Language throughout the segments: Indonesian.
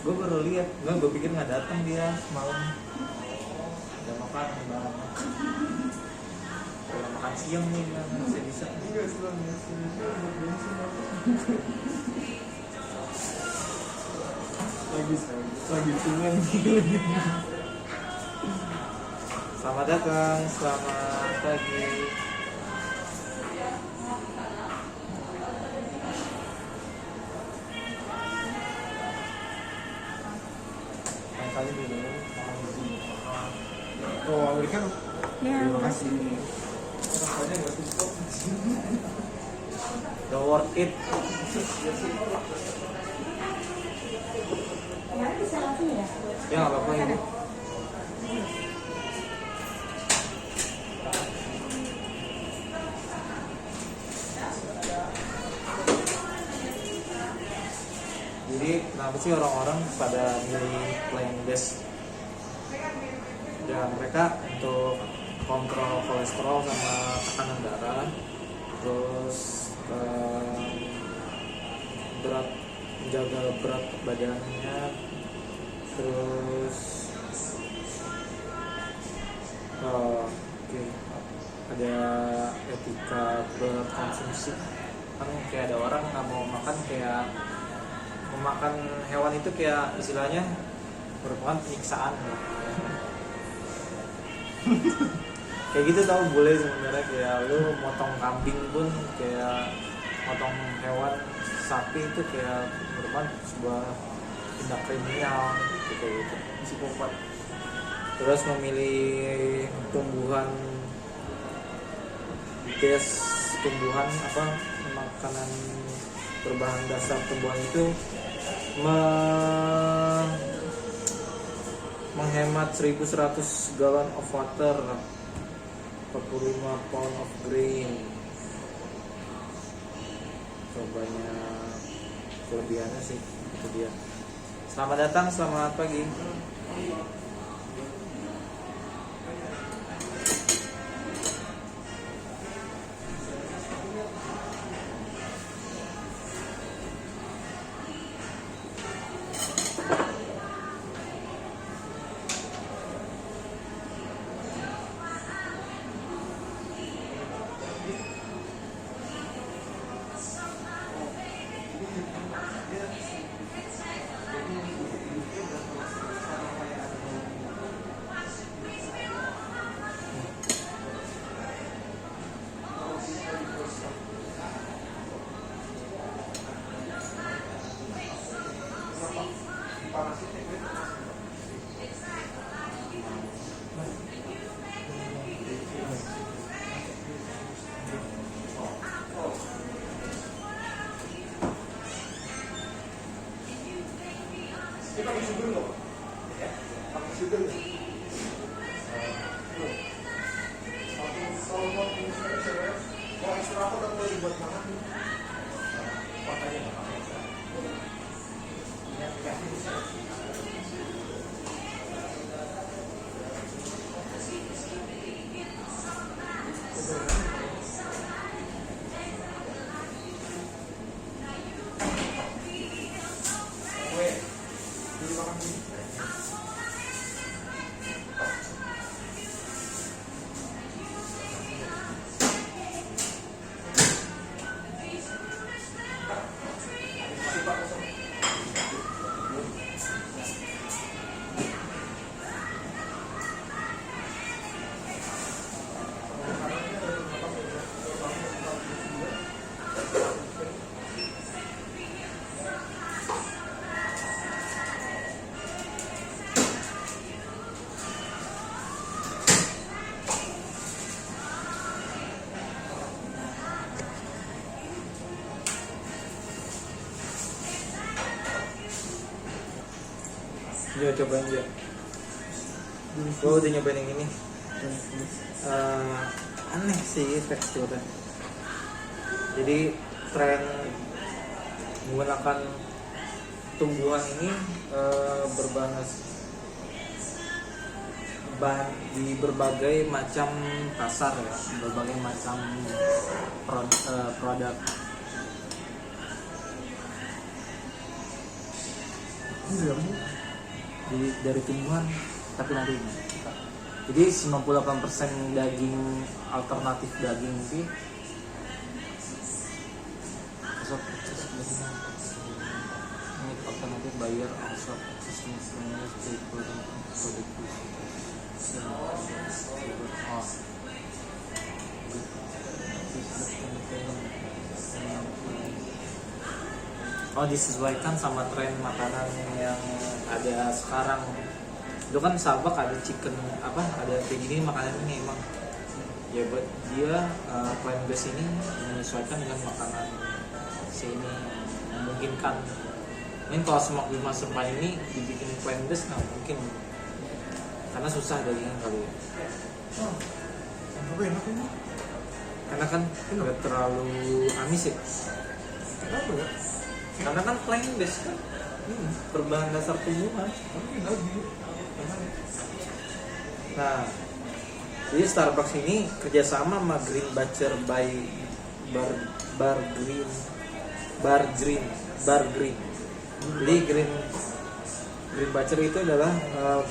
Gue baru lihat, gue pikir nggak datang dia malam. Udah makan bareng. Kalau makan siang nih nggak bisa. Enggak selama lagi sungai. Selamat datang, selamat pagi. Kali dulu Oh, Amerika. Ya, Terima kasih. rasanya nggak tutup. Don't worth it. kemarin bisa langsung ya? Ya nggak apa-apa ini. Jadi kenapa sih orang-orang pada milih plant based? Ya mereka untuk kontrol kolesterol sama tekanan darah, terus berat, menjaga berat badannya, terus ada etika berkonsumsi. Kan kayak ada orang nggak mau makan, kayak memakan hewan itu kayak istilahnya merupakan penyiksaan. Kayak gitu tau boleh sebenarnya, kayak lu motong kambing pun kayak motong hewan sapi itu kayak merupakan sebuah tindak kriminal kayak gitu, psikopat. Terus memilih tumbuhan tumbuhan apa, makanan berbahan dasar tumbuhan itu menghemat 1100 galon of water, 45 pound of grain. Coba kelebihannya sih itu dia. Selamat datang, selamat pagi. Pakai sugar nggak? Ya, pakai sugar nggak? Kalau mau ekstrakot atau dibuat makan? Pakainya nggak pakai ekstrakot. Ini aplikasi. Iya cobain aja. Gue udah nyobain yang ini. Aneh sih teksturnya. Jadi tren menggunakan tumbuhan ini berbahan di berbagai macam pasar ya, berbagai macam produk. Dari tumbuhan, tapi nanti ini. Jadi 98% daging alternatif daging sih. Ini alternatif bayar also sistemnya seperti produk. Oh, disesuaikan sama tren makanan yang ada sekarang. Itu kan Sabak ada chicken apa, ada kayak gini makanan ini emang ya buat dia plant based ini menyesuaikan dengan makanan sini, memungkinkan. Mungkin kalau semak di masa depan ini dibikin plant based nggak mungkin, karena susah dagingnya kali ya. Enak ini. Karena kan nggak terlalu amis ya. Kenapa ya? Karena kan plant based kan berbahan dasar tumbuhan. Tapi lagi. Nah, jadi Starbucks ini kerjasama sama Green Butcher by Bar Green. Jadi Green Butcher itu adalah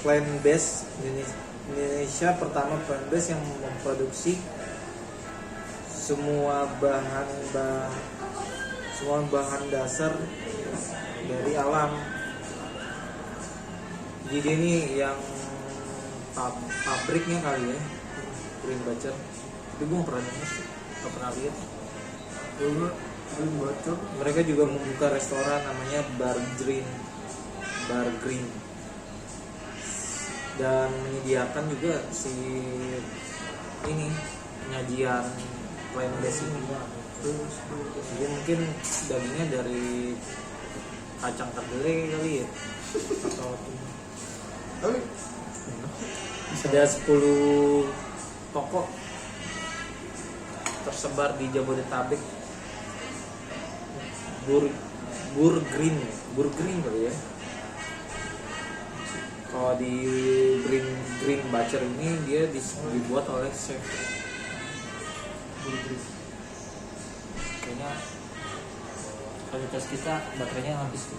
plant based Indonesia pertama plant based yang memproduksi semua bahan dasar dari alam. Jadi ini yang pabriknya kali ya, Green Butcher. Tapi gue gak pernah denger sih, gak pernah lihat. Green Butcher. Mereka juga membuka restoran namanya Bar Green, dan menyediakan juga si ini penyajian plant based ini. Jadi mungkin dagingnya dari kacang kedelai kali ya, atau Tapi ada 10 toko tersebar di Jabodetabek. Bur Green kali ya. Kalau di Green Butcher ini dia dibuat oleh chef Bur Green. Kayaknya kualitas kita baterainya habis tuh.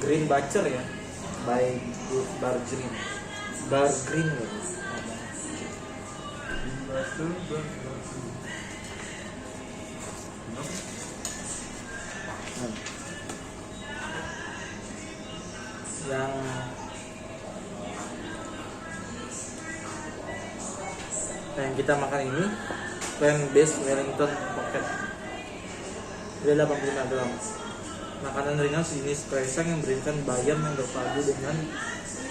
Green Butcher ya, by Bar Green ya. Green Butcher. yang kita makan ini plant based Wellington Pocket, dia 85 gram. Makanan ringan sejenis kresek yang berikan bayam yang berpadu dengan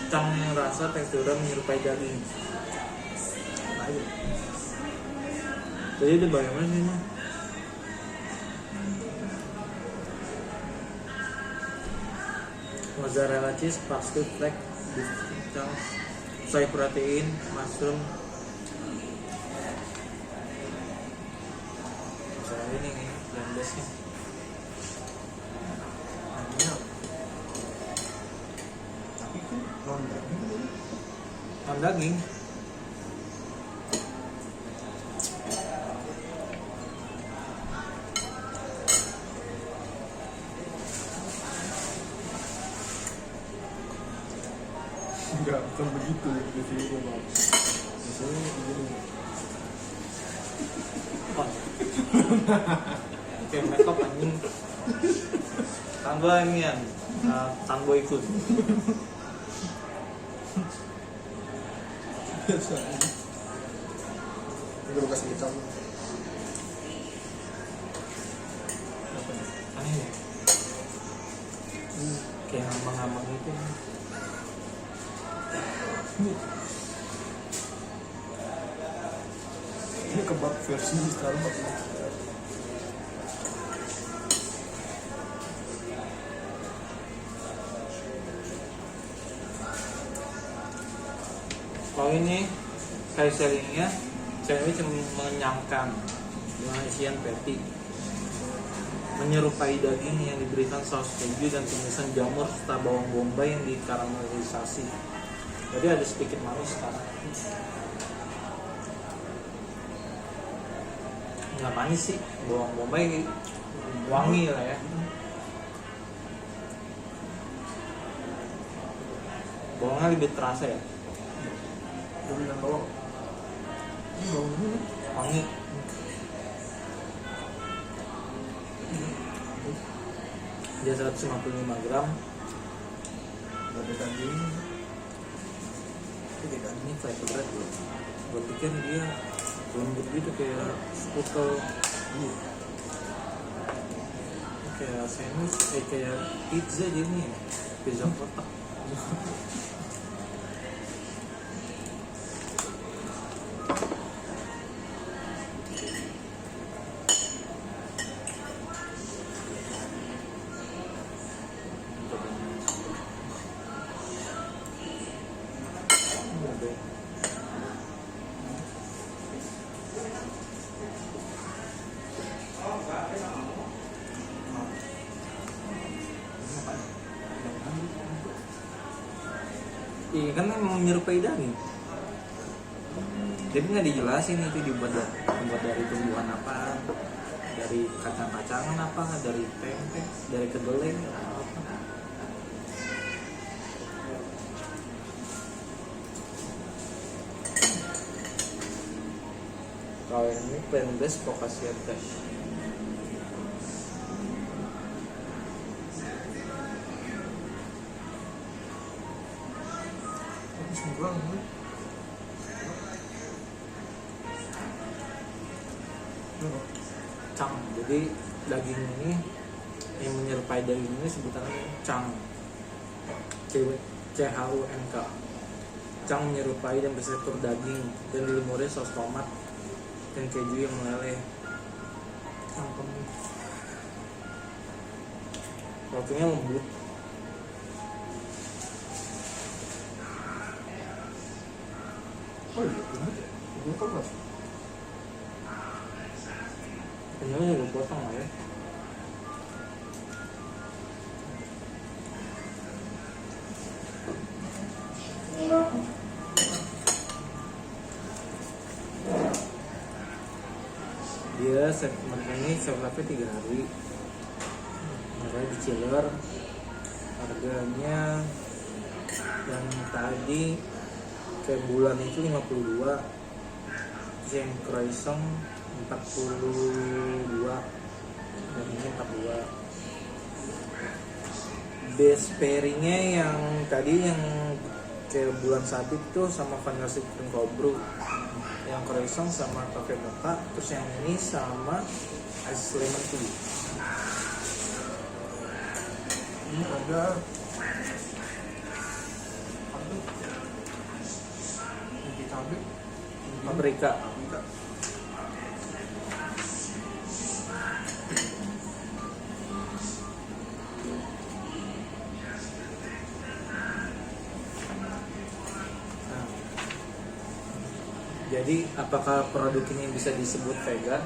cang rasa teksturnya menyerupai daging. Jadi ada bayamnya sih mah. Mozzarella cheese, parsley flake, beef chunks, soy protein, mushroom. Misalnya ini nih, plant based-nya. Tapi kan non daging. Non daging. Enggak, bukan begitu di sini kok, Bang. Biasanya begini. Oh. Oke, makeup anjing. Tambah ini ya, tanbo ikut. Ini gue kasih hitam. Aneh ya, kayak ngambang-ngambang gitu. Ini kebab versi Starbucks. Kalau ini kaiseringnya sandwich mengenyangkan dengan isian patty, menyerupai daging yang diberikan saus keju dan tumisan jamur serta bawang bombay yang dikaramelisasi. Jadi ada sedikit manis sekarang. Nggak manis sih, bawang bombay wangi lah ya. Bawangnya lebih terasa ya, Dominan bawang. Ini bawang ini. wangi. Dia 155 gram. Gak ada daging. Ini kayak ini flavor bread loh. Gue pikir dia lembut gitu kayak skutel. Ini kayak sandwich, kayak pizza jadinya ya. Pizza kotak. Iya kan memang menyerupai daging. Jadi nggak dijelasin itu dibuat dari tumbuhan apa, dari kacang-kacangan apa, dari tempe, dari kedelai atau apa. Kalau ini plant based focaccia dash. Tapi sembuang ini. Cang. Jadi daging ini yang menyerupai daging ini sebutannya cang. CHUNK. Cang menyerupai dan bertekstur daging dan dilumuri saus tomat dan keju yang meleleh. Cangkem. Rotinya lembut. Oh iya, ini. Ini kok mas? Kenyalnya juga potong lah ya. Dia mereka ini save life-nya 3 hari. Harganya di chiller. Harganya yang tadi kayak bulan itu 52, terus yang croissant 42 dan ini 42. Base pairingnya yang tadi yang kayak bulan sabit tuh sama vanilla cream cold brew, yang croissant sama cafe mocha, terus yang ini sama ice lemon tea. Ini ada cabai, Paprika. paprika. Nah, jadi apakah produk ini bisa disebut vegan?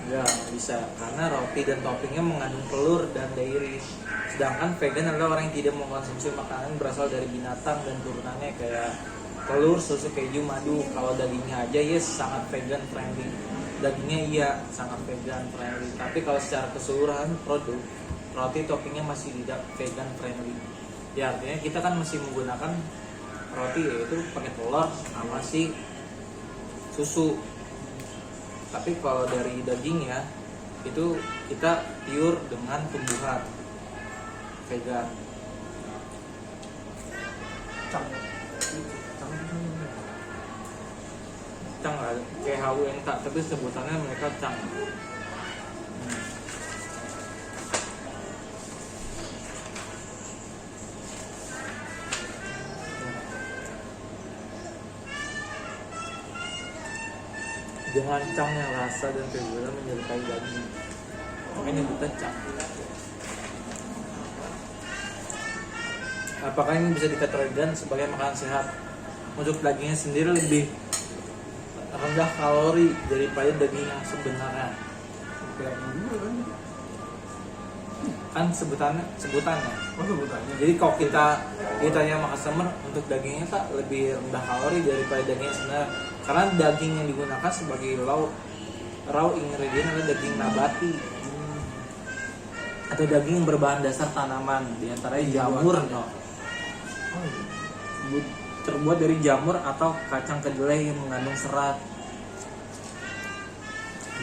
Enggak bisa, karena roti dan toppingnya mengandung telur dan dairy. Sedangkan vegan adalah orang yang tidak mengkonsumsi makanan berasal dari binatang dan turunannya kayak telur, susu, keju, madu. Kalau dagingnya aja yes sangat vegan friendly. Dagingnya iya sangat vegan friendly. Tapi kalau secara keseluruhan produk, roti toppingnya masih tidak vegan friendly. Ya artinya kita kan masih menggunakan roti yaitu pakai telur sama si susu. Tapi kalau dari dagingnya itu kita pure dengan tumbuhan vegan. Cang. Cang itu cang lah, kayak HUNTA tapi sebutannya mereka cang. Dengan cangnya rasa dan teksturnya menyerupai daging, makanya kita cang. Apakah ini bisa dikategorikan sebagai makanan sehat? Untuk dagingnya sendiri lebih rendah kalori daripada daging yang sebenarnya. Kayak gimana kan? Kan sebutannya. Oh sebutannya. Jadi kalau kita tanya sama customer untuk dagingnya tak lebih rendah kalori daripada daging yang sebenarnya. Karena daging yang digunakan sebagai raw ingredient adalah daging nabati atau daging yang berbahan dasar tanaman, diantaranya jamur, no. Terbuat dari jamur atau kacang kedelai yang mengandung serat.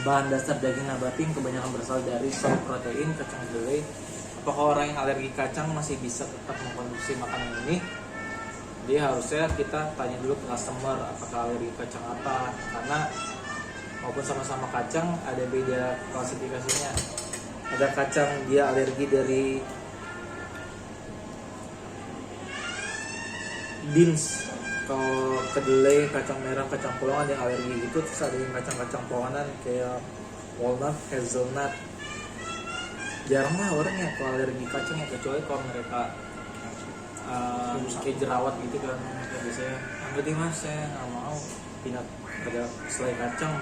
Bahan dasar daging nabati yang kebanyakan berasal dari soy protein, kacang kedelai. Apakah orang yang alergi kacang masih bisa tetap mengkonsumsi makanan ini? Jadi harusnya kita tanya dulu ke customer apakah alergi kacang apa, karena maupun sama-sama kacang ada beda klasifikasinya. Ada kacang dia alergi dari beans, kalau kedelai, kacang merah, kacang polangan yang alergi gitu. Terus ada yang kacang-kacang polangan kayak walnut, hazelnut. Jarang lah orang yang kalau alergi kacang ya, kecuali kalau mereka kayak jerawat gitu kan. Ya, biasanya berarti mas saya nggak mau peanut ada selai kacang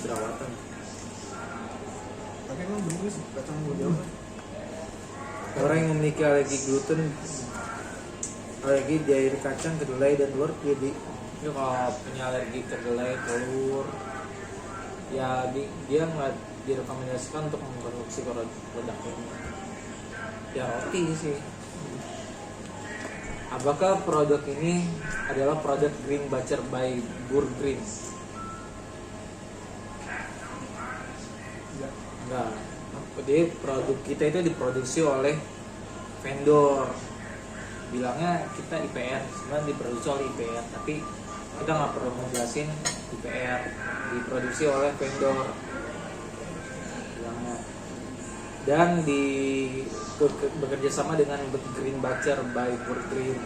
jerawatan. Tapi kan bener sih kacang model. Orang yang memiliki alergi gluten, alergi dari kacang, kedelai dan telur, jadi kalau punya alergi kedelai, telur, ya dia nggak direkomendasikan untuk mengkonsumsi produk ini. Ya roti sih. Apakah produk ini adalah produk Green Butcher by Burgreen? Enggak. Jadi produk kita itu diproduksi oleh vendor. Bilangnya kita IPR, sebenarnya diproduksi oleh IPR, tapi kita nggak perlu ngejelasin IPR, diproduksi oleh vendor bilangnya. Dan bekerja sama dengan Green Butcher by Burgreen.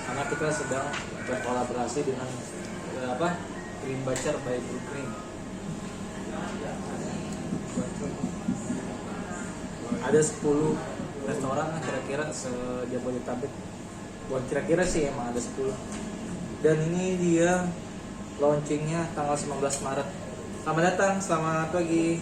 Karena kita sedang berkolaborasi dengan Green Butcher by Burgreen. Ada 10 restoran kira-kira se-Jabodetabek. Buat kira-kira sih emang ada 10. Dan ini dia launchingnya tanggal 19 Maret. Selamat datang, selamat pagi.